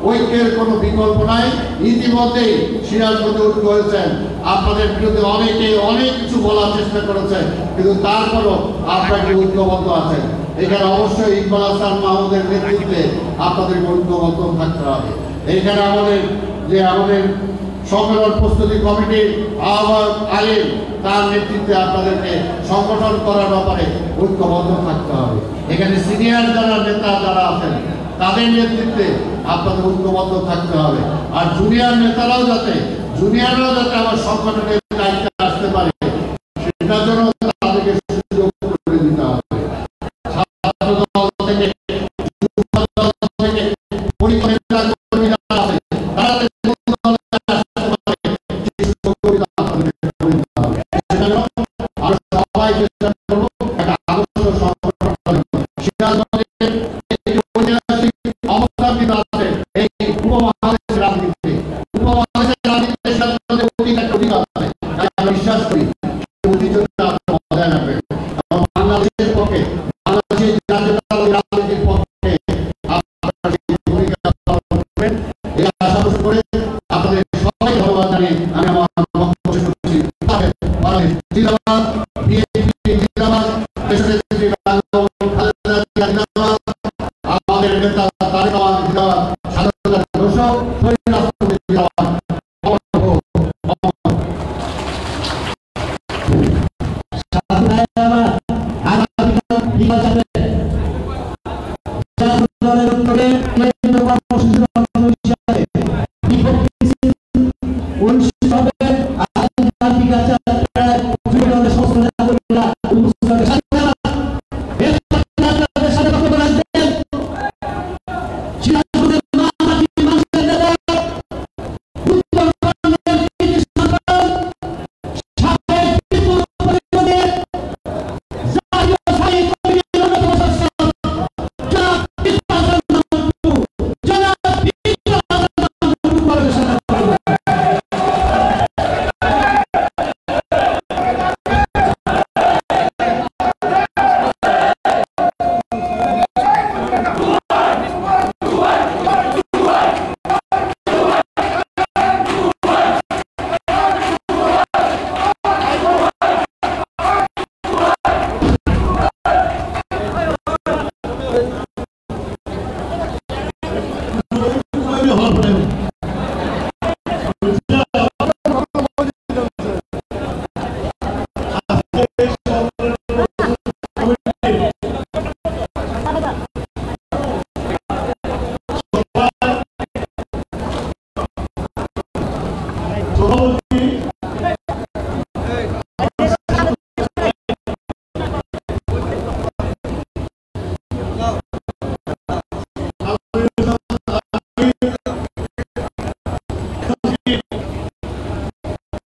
ঐক্যের কোনো বিকল্প নাই। ইতিমধ্যেই সিরাজগঞ্জে ঐক্য হয়েছেন, আপনাদের বিরুদ্ধে অনেকে অনেক কিছু বলার চেষ্টা করেছে, কিন্তু তারপরও আপনারা ঐক্যবদ্ধ আছেন। এখানে অবশ্যই ইকবাল হাসান মাহমুদের নেতৃত্বে আপনাদের ঐক্যবদ্ধ থাকতে হবে। এইখানে আমাদের সম্মেলন প্রস্তুতি কমিটির আহ্বায়ক আলিম, তার নেতৃত্বে আপনাদেরকে সংগঠন করার ব্যাপারে ঐক্যবদ্ধ থাকতে হবে। এখানে সিনিয়র নেতা যারা আছেন তাদের নেতৃত্বে আপনাদের ঐক্যবদ্ধ থাকতে হবে। আর জুনিয়ররাও যাতে আমার সংগঠনের দায়িত্বে আসতে পারে, সেটার জন্য তাদেরকে সুযোগ করে দিতে হবে। ছাত্র দল থেকে, যুব দল থেকে, পরিকল্পনা কর্মী যারা আছে তারা বিশ্বাস করি বাংলাদেশের পক্ষে, বাংলাদেশের রাজনীতির পক্ষে এই আশা পোষণ করে আপনাদের সবাই ধন্যবাদ জানিয়ে আমি আমার বক্তব্য শেষ করছি। জিন্দাবাদ বিএনপি, জিন্দাবাদ আমাদের নেতা তারেক রহমান জিন্দাবাদ, স্বাধীনতার ঘোষক শহীদ রাষ্ট্রপতি জিন্দাবাদ।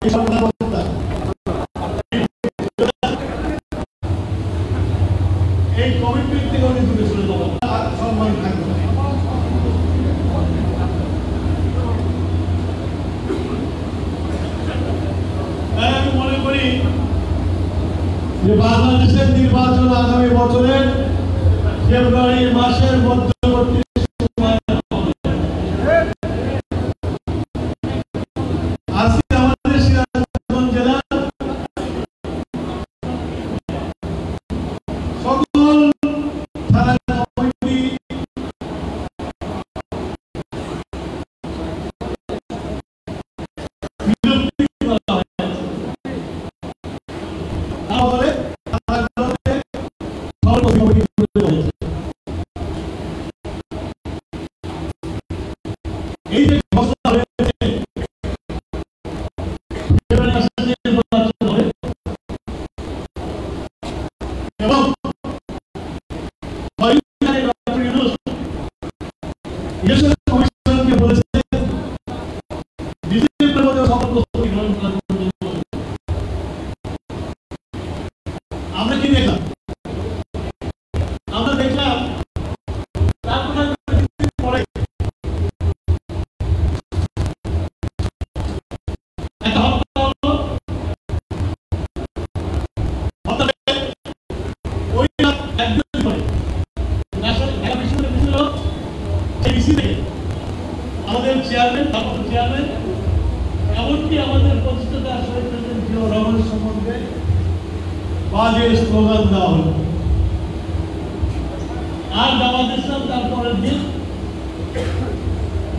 এই কমিটমেন্ট থেকে উনি দূরে চলে যাবেন, সম্মান থাকবে না। আমি মনে করি যে বাংলাদেশের নির্বাচন আগামী বছরের ফেব্রুয়ারি মাসের মধ্যবর্তী সময় আজকে আমাদের সিরাজগঞ্জ জেলার সকল থানা কমিটি এই যে ঘোষণা হয়েছে এবং কমিশনকে বলেছে ডিসেম্বরের মধ্যে সকল প্রস্তুতি গ্রহণ করার জন্য। আমরা কি দেখলাম? আমরা দেখলাম পরে একটা হত্যা হলো, ওই একদিন পরে আমাদের চেয়ারম্যান এমনকি আমাদের প্রতিষ্ঠাতা শহীদ প্রেসিডেন্ট জিয়াউর রহমানের সম্বন্ধে বাজে স্লোগান দেওয়া হলো। আর জামাত ইসলাম তারপরের দিন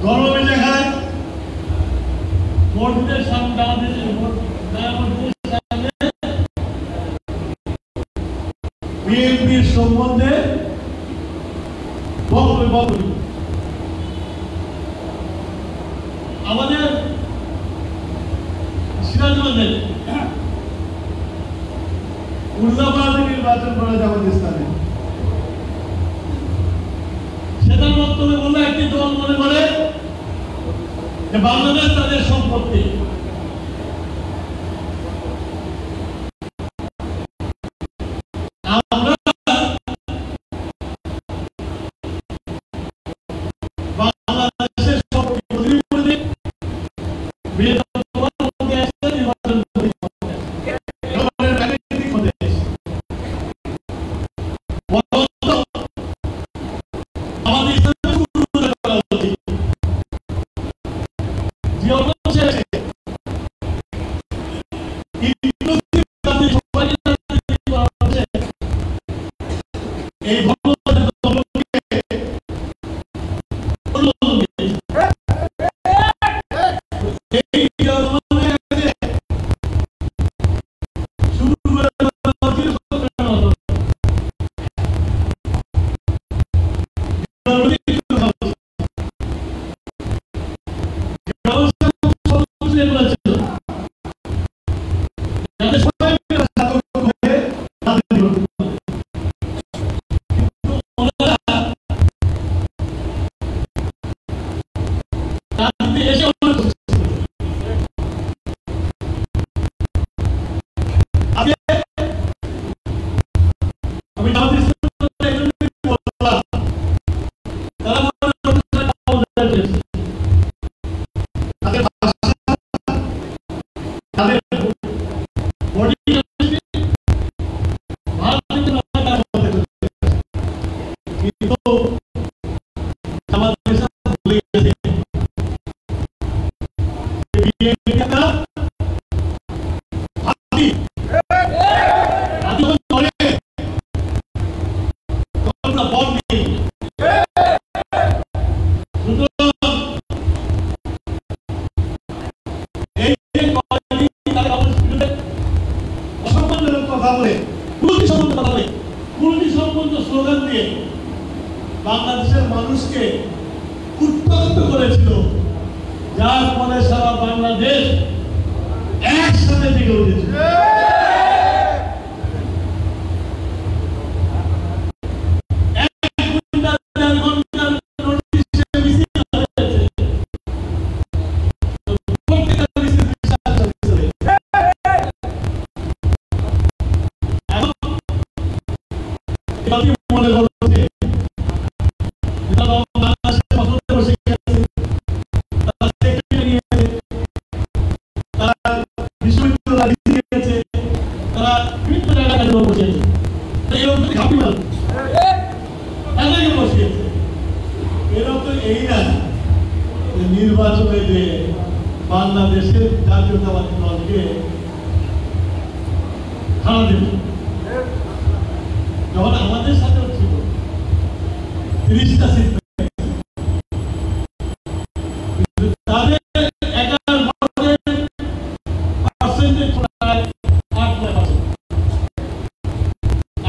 গণবিজাখায় মসজিদের সামনে বিএনপির সম্বন্ধে বক্তব্য করি। আমাদের সিরাজগঞ্জে উল্লাবাদে নির্বাচন করা জামাত ইসলামে, সেটার বক্তব্যে বলে একটি দল মনে করে যে বাংলাদেশ তাদের সম্পত্তি। আমরা বাংলাদেশের সম্পত্তি এই স্লোগান দিয়ে বাংলাদেশের মানুষকে উত্তপ্ত করেছিল, যার ফলে সারা বাংলাদেশ একসাথে জেগে উঠেছিল। মনে করছে বাংলাদেশের পছন্দে বসে গেছে, তারা বিশ্ববিদ্যালয় দিয়েছে, তারা বিভিন্ন জায়গায় বসিয়েছে, এরকম ঘাপি মারছে তাদেরকে বসিয়েছে। এরকম তো এই না নির্বাচনে যে বাংলাদেশের জাতীয়তাবাদী দলকে খাড়া দেবে, যখন আমাদের সাথে ছিল 30টা সিট, তাদের একার ভোটের পার্সেন্টেজ প্রায় 8%।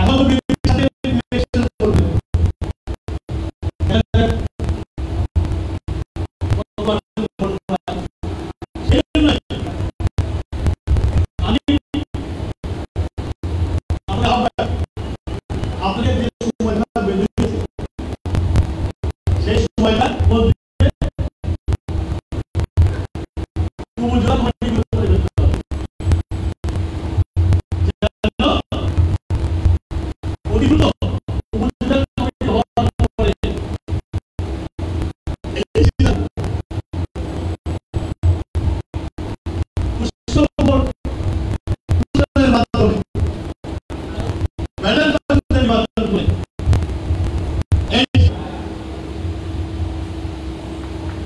এখন ইলেকশন করবে, আপনাকে যে সময়টা বেঁধেছে সেই সময়টা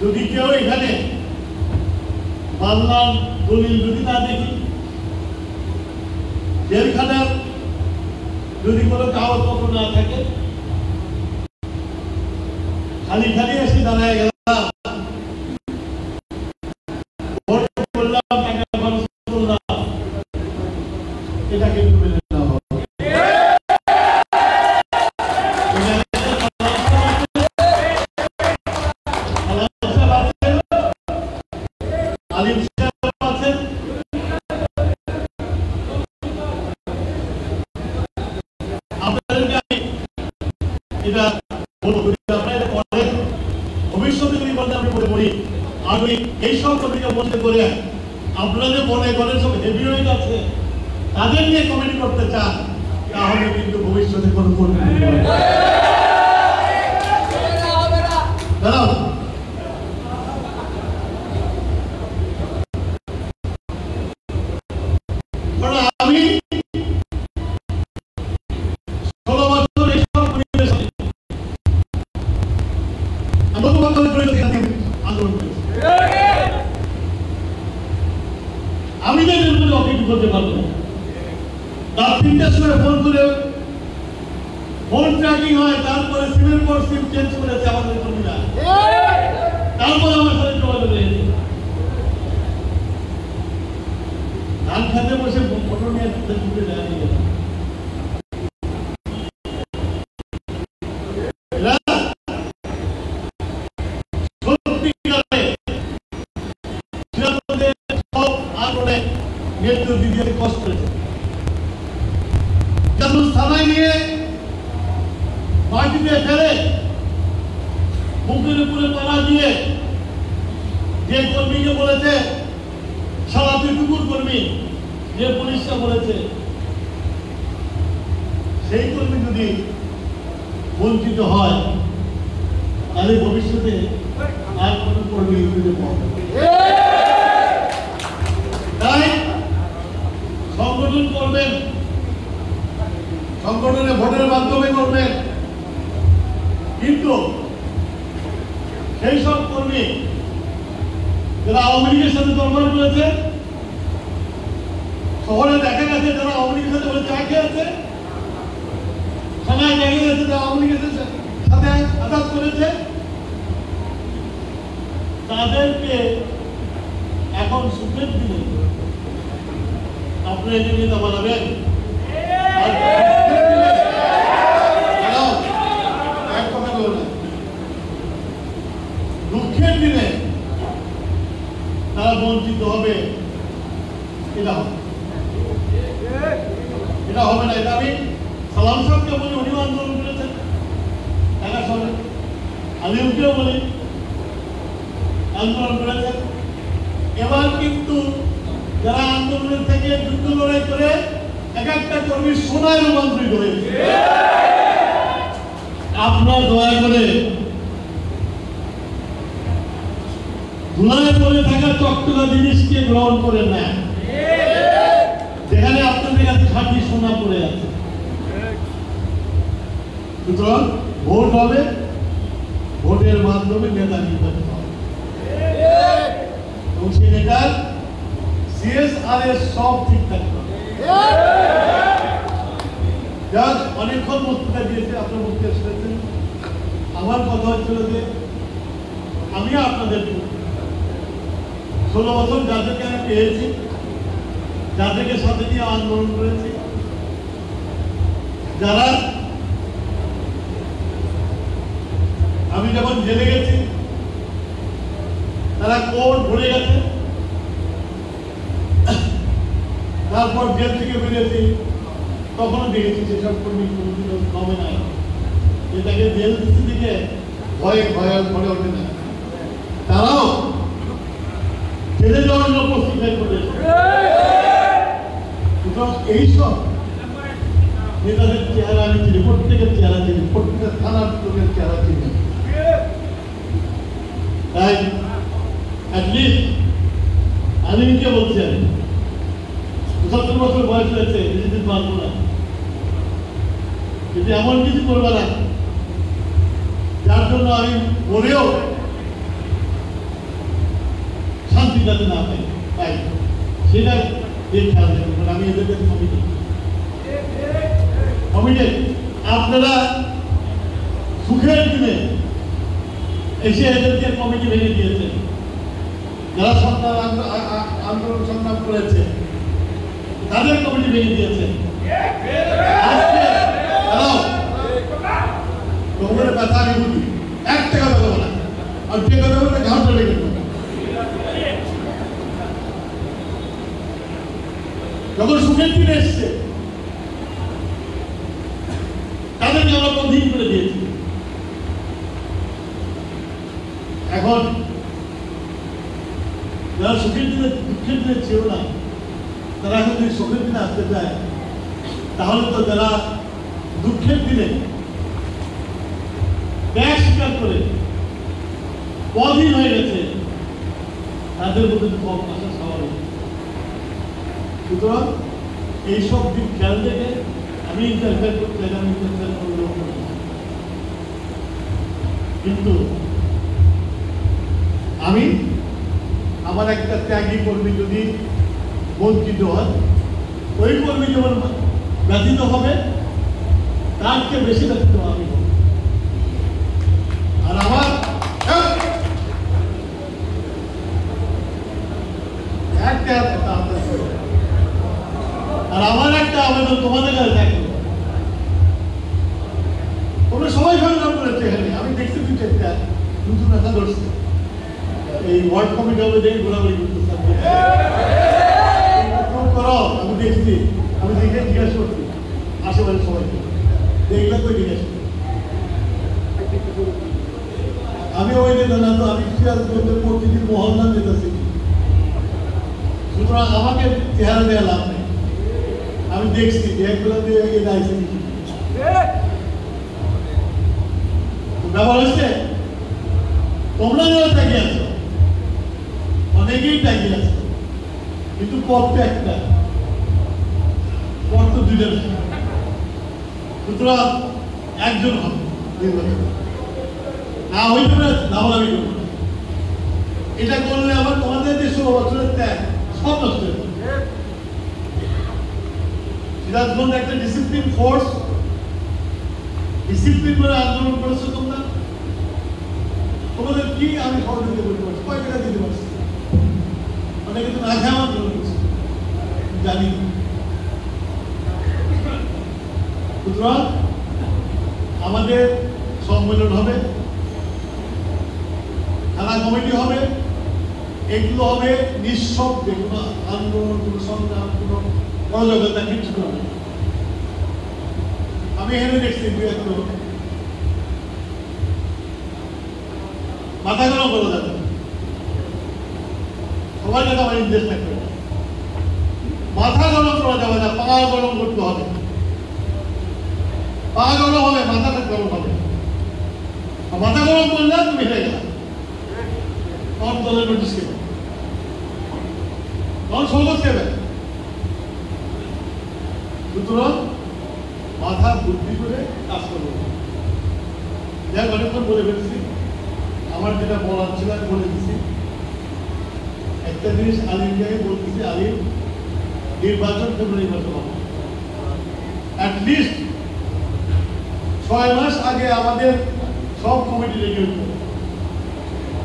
যদি কেউ এখানে মামলার দলিল যদি না দেখি, জেলখানার যদি কোনো কাগজপত্র না থাকে, খালি খালি এসে দাঁড়ায় গেলাম, ভোট করলাম, টাকা খরচ করলাম, এটা কিন্তু মেনে নেওয়া হবে। ভবিষ্যতে যদি বলতে আমি মনে করি, আমি এইসব কমিটিকে বলতে করে আপনাদের মনে করেন সব হেভিওয়েট আছে, তাদের নিয়ে কমিটি করতে চান, তাহলে কিন্তু ভবিষ্যতে কোনো কমিটি দাঁড়াও। আমি 16 বছর এইসব পরিবেশ আন্দোলন করেছি, আমি যে নির্বাচনে অপেক্ষা করতে পারবো না। রাত 3টার সময় ফোন করে ফোন ট্র্যাকিং হয়, তারপরে সিমের পর সিম চেঞ্জ করেছে আমাদের কর্মীরা, তারপরে আমার সাথে যোগাযোগ হয়েছে। ধান খাতে বসে ফটো নিয়ে ঘুরে যায় কষ্ট করেছে, থানায় নিয়ে মাটিতে ফেলে বুকের উপরে পাড়া দিয়ে যে কর্মীকে বলেছে সারা তুই টুকুর কর্মী, যে পুলিশটা বলেছে, সেই কর্মী যদি বঞ্চিত হয়, তাহলে ভবিষ্যতে আর কোন কর্মী তাই সংগঠন করবেন, সংগঠনে ভোটের মাধ্যমে করবেন, কিন্তু সেই সব কর্মী যারা আওয়ামী লীগের সাথে দরবার করেছে, শহরে দেখা গেছে যারা আওয়ামী লীগের সাথে চা খেয়েছে, থানায় দেখা গেছে যারা আওয়ামী লীগের সাথে আঘাত করেছে, তাদেরকে এখন সুখের দিনে আপনারা এই নেতা বানাবেন, দুঃখের দিনে তারা বঞ্চিত হবে, এটা হবে না। এটা আমি সালাম সাহেবকে বলি, উনিও আন্দোলন করেছেন ঢাকা শহরে, আলিমকেও বলি আন্দোলন করেছেন। এবার কিন্তু যারা আন্দোলনের থেকে যুদ্ধ লড়াই করে এক একটা কর্মী সোনায় রূপান্তরিত হয়েছে, আপনার দয়া করে ধুলায় পড়ে থাকা চকচকা জিনিসকে গ্রহণ করে নেন, যেখানে আপনাদের কাছে খাঁটি সোনা পড়ে আছে। সুতরাং ভোট হবে, ভোটের মাধ্যমে নেতা নির্বাচিত হবে এবং সেই নেতার CSR সব ঠিক থাকবে। যাক, অনেকক্ষণ বক্তৃতা দিয়েছে, আপনার বক্তৃতা শুনেছেন। আমার কথা হচ্ছিল যে আমি আপনাদের 16 বছর যাদেরকে আমি পেয়েছি, যাদেরকে সাথে নিয়ে আন্দোলন করেছি, যারা আমি যখন জেলে গেছি তারা কোর্ট ভরে গেছে, তারপর জেল থেকে বেরিয়েছি, তখনও দেখেছি সেসব কর্মী কমে নাই, এটাকে জেল থেকে ভয়ে ভয়ে ভরে ওঠে না, তারাও জেলে যাওয়ার জন্য প্রস্তুত করেছে। এইসব নেতাদের চেহারা আমি চিনি, প্রত্যেকের চেহারা চিনি, প্রত্যেকের থানার লোকের চেহারা চিনি। তাই অ্যাটলিস্ট আমি নিজে বলছি, আমি 75 বছর বয়স হয়েছে, বেশি দিন পারবো না, কিন্তু এমন কিছু করবে না যার জন্য আমি মরেও শান্তি যাতে না পাই, সেটা খেয়াল রাখবেন। আমি এদেরকে কমিটেড। আপনারা সুখের দিনে এসে এদেরকে কমিটি ভেঙে দিয়েছে, যারা সন্তান আন্দোলন সংগ্রাম করেছে তাদের কমিটি ভেঙে দিয়েছে। তোমাদের ব্যথা আমি বুঝি, একটা কথা বলবো না, আর যে কথা বলবে ঘামটা লেগে যাবে। যখন সুখের দিন এসছে তাদেরকে আমরা বন্ধীন করে দিয়েছি। এখন যারা সুখের দিনে দুঃখের দিনে ছিল না, তারা এখন যদি সুখের দিনে আসতে চায়, তাহলে তো যারা দুঃখের দিনে ত্যাগ স্বীকার করে পদহীন হয়ে গেছে, তাদের মধ্যে কম আসা স্বাভাবিক। সুতরাং এইসব দিক খেয়াল রেখে আমি ইন্টারফেয়ার করতে চাই, আমি ইন্টারফেয়ার করলেও কিন্তু আমি আমার একটা ত্যাগী কর্মী যদি বঞ্চিত হয়, ওই কর্মী যেমন ব্যথিত হবে, তার চেয়ে বেশি ব্যথিত আমি হব। আর আমার একটা আবেদন তোমাদের কাছে থাকবে, তোমরা সবাই সংগ্রাম করেছে এখানে, আমি দেখছি দুই চারটা নতুন নেতা ধরছে, এই ওয়ার্ড কমিটি হবে দেখে ঘোরাঘুরি করতে করো। আমি দেখছি, আমি দেখে জিজ্ঞাসা করছি আশেপাশে সবাইকে, দেখলে কই জিজ্ঞাসা আমি ওই নেতা না তো, আমি সিরাজগঞ্জের প্রতিদিন মহল্লা যেতেছি। সুতরাং আমাকে চেহারা দেওয়া লাভ নেই, আমি দেখছি একগুলো দিয়ে দায়িত্ব ব্যবহার হচ্ছে। তোমরা যারা তাকিয়ে আছো, অনেকেই তাকিয়ে আছে, কিন্তু পথ তো একটা, পথ তো দুইটা। সুতরাং একজন হবে নির্বাচন, না হইতে পারে দাবাদাবি করবো না। এটা করলে আবার তোমাদের যে 16 বছরের ত্যাগ সব নষ্ট হয়ে যাবে। সিরাজগঞ্জ একটা ডিসিপ্লিন ফোর্স, ডিসিপ্লিন করে আন্দোলন করেছো তোমরা, তোমাদের কি আমি সহযোগিতা করতে পারছি, কয় টাকা দিতে পারছি, অনেকে তো না খেয়ে আন্দোলন করছে জানি। সুতরাং আমাদের সম্মেলন হবে, থানা কমিটি হবে, এগুলো হবে নিঃশব্দে, কোনো আন্দোলন, কোনো সংগ্রাম, কোনো অরাজকতা কিছু হবে। আমি এখানে দেখছি দু এক লোক মাথা গরম করা যাবে, সবার কাছে আমার নির্দেশ থাকবে, মাথা গরম করা যাবে না, পা গরম করতে হবে। পা গরম হবে, মাথাটা গরম হবে। মাথা গরম করলে তুমি হেরে গেলা, তখন দলের নোটিশ দেবে, তখন সহজ দেবে। সুতরাং মাথা বুদ্ধি করে কাজ করবো। যাই অনেকক্ষণ বলে ফেলছি, আমার যেটা বলার ছিল আমি বলে দিচ্ছি। একটা জিনিস আলিমকে বলতেছি, আলিম নির্বাচন নির্বাচন হবে অ্যাটলিস্ট 6 মাস আগে আমাদের সব কমিটি রেডি হতো,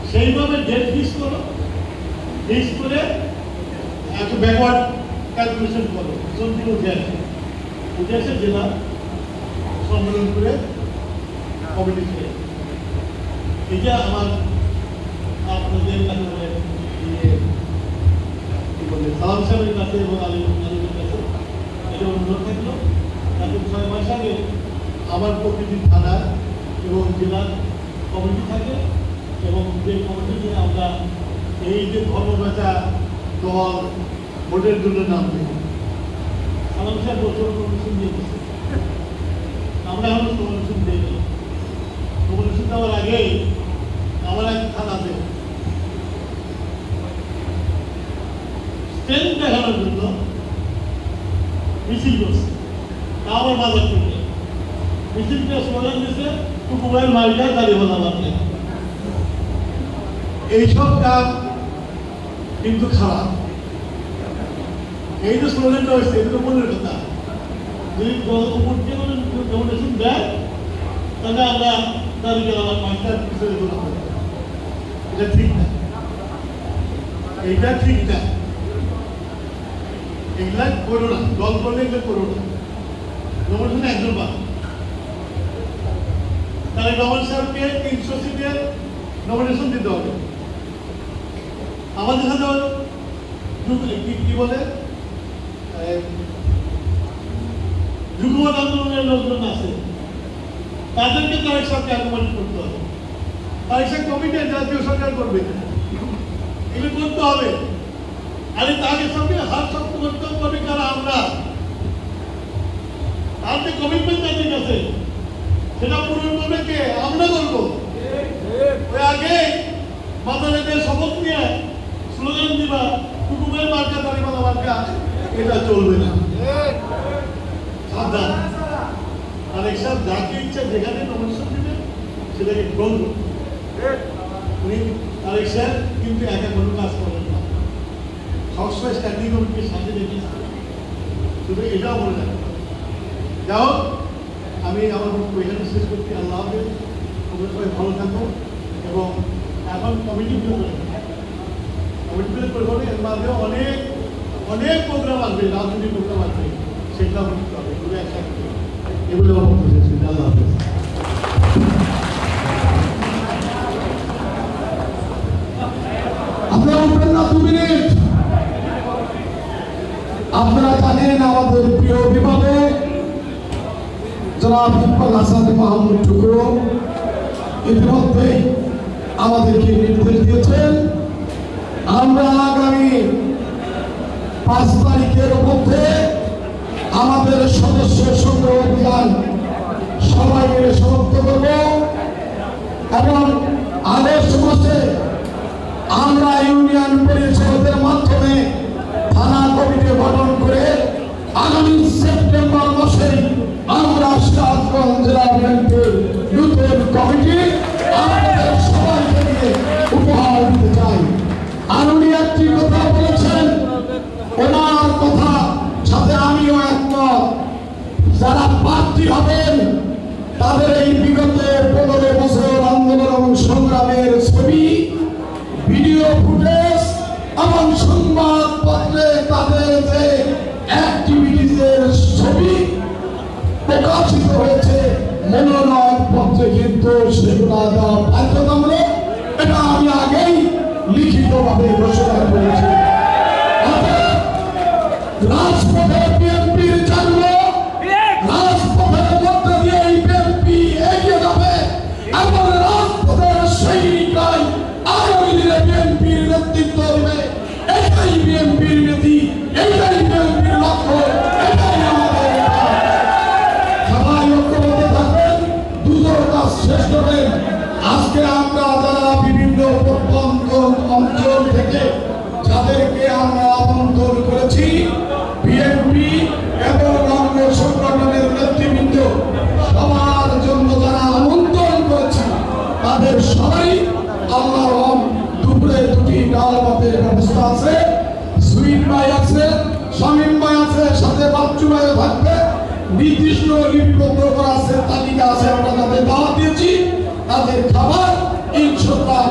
সেইভাবে ডেট ফিক্স করো, ফিক্স করে একটা ব্যাকওয়ার্ড ক্যালকুলেশন করো, চন্দ্রীয় উঠে আসে জেলা সম্মেলন করে কমিটি ছেড়ে। এটা আমার আপনাদের কাছে সালাম সাহেবের কাছে এবং আলিমের কাছে এটা অনুরোধ থাকলো, যাতে 6 মাস আগে আমার প্রতিটি থানা এবং জেলার কমিটি থাকে, এবং যে কমিটি নিয়ে আমরা এই যে ধর্মবেচা দল ভোটের জন্য নাম দেব। সালাম সাহেব বছর কমিশন দিয়ে দিচ্ছে, আমরা এখন কমিশন দিই না। কমিশন দেওয়ার আগেই আমার এক থানাতে স্ট্রেংথ দেখানোর জন্য মিছিল করছে, তা আমার বাজার থেকে মিছিলটা স্লোগান দিচ্ছে কুকুরের মালিকা দাঁড়িয়ে বাঁধে। এইসব কাজ কিন্তু খারাপ। এই যে স্লোগানটা হয়েছে এগুলো মনের কথা, যদি উপরকে ডোনেশন দেয় তাহলে আমরা দাঁড়িয়ে আমার মাস্টার পিছনে দোলা হবে, এটা ঠিক না, এইটা ঠিক না। এগুলা করো না, দল করলে এগুলো করো না। ডোনেশন একজন পাবে, তাহলে নবল সাহেবকে 300 সিটের নমিনেশন দিতে হবে। আমাদের সাথে কি বলে যুগপৎ আন্দোলনের লোকজন আছে, তাদেরকে তারেক সাহেবকে অ্যাকোমোডেট করতে হবে। তারেক সাহেব কমিটি জাতীয় সরকার করবে, এগুলো করতে হবে। আরে তারেক সাহেবকে হাত শক্ত করতে হবে কারা? আমরা। তার যে কমিটমেন্ট তাদের কাছে সেটা পূরণ করবে কে? আমরা করবো। ওই আগে মাতালেদের শপথ নিয়ে স্লোগান দিবা কুকুরের মার্কা দাঁড়িয়ে মার্কা, এটা চলবে না। সাবধান। তারেক সাহেব যাকে ইচ্ছা যেখানে নমিনেশন দিবে সেটাকে গ্রহণ করবে। উনি তারেক সাহেব কিন্তু একা কোনো কাজ করেন না, সবসময় স্ট্যান্ডিং কমিটির সাথে রেখেছে, শুধু এটাও মনে রাখবে। যাই হোক, আমি আমার বক্তব্য এখানে শেষ করছি। আল্লাহ হাফেজ, তোমরা সবাই ভালো থাকো। এবং এখন কমিটিগুলো করে এর মাঝে অনেক অনেক প্রোগ্রাম আসবে, রাজনৈতিক প্রোগ্রাম আসবে, সেগুলো করতে হবে, এগুলো একসাথে এগুলো আমার বক্তব্য শেষ করছি। আল্লাহ হাফেজ। আপনারা উঠবেন না 2 মিনিট। আপনারা জানেন আমাদের প্রিয় অভিভাবক জনাব ইকবাল হাসান মাহমুদ টুকরো ইতিমধ্যে আমাদেরকে নির্দেশ দিয়েছেন, আমরা আগামী 5 তারিখের মধ্যে আমাদের সদস্য সংগ্রহ অভিযান সবাই মিলে সমাপ্ত করব, এবং আগস্ট মাসে আমরা ইউনিয়ন পরিষদের মাধ্যমে থানা কমিটি গঠন করে আগামী সেপ্টেম্বর মাসে আমরা সিরাজগঞ্জ জেলা বিএনপির নতুন কমিটি আমাদের সবাইকে নিয়ে উপহার দিতে চাই। আর উনি একটি কথা বলেছেন, ওনার কথা সাথে আমিও একমত, যারা প্রার্থী হবেন তাদের এই বিগত 15 বছর আন্দোলন এবং সংগ্রামের ছবি, ভিডিও ফুটেজ এবং সংবাদপত্রে তাদের যে অ্যাক্টিভিটিসের ছবি প্রকাশিত হয়েছে মনোনয়ন পত্রে, কিন্তু সেগুলো দেওয়া বাধ্যতামূলক। এটা আমি আগেই লিখিতভাবে ঘোষণা করেছি। রাজপথে বিএনপির জন্ম, রাজপথের মধ্যে দিয়ে এই বিএনপি এগিয়ে যাবে, এবং রাজপথের সৈনিকরাই আগামী দিনে বিএনপির নেতৃত্ব দেবে। এটাই বিএনপির নীতি, এটাই বিএনপির লক্ষ্য, এটাই আমাদের। সবাই ঐক্যবদ্ধ থাকবেন, দুজন কাজ শেষ করবেন। নির্দিষ্ট লিপিবদ্ধ করা আছে, তালিকা আছে, আমরা তাদের দাওয়াত দিয়েছি, তাদের খাবার ইনশাআল্লাহ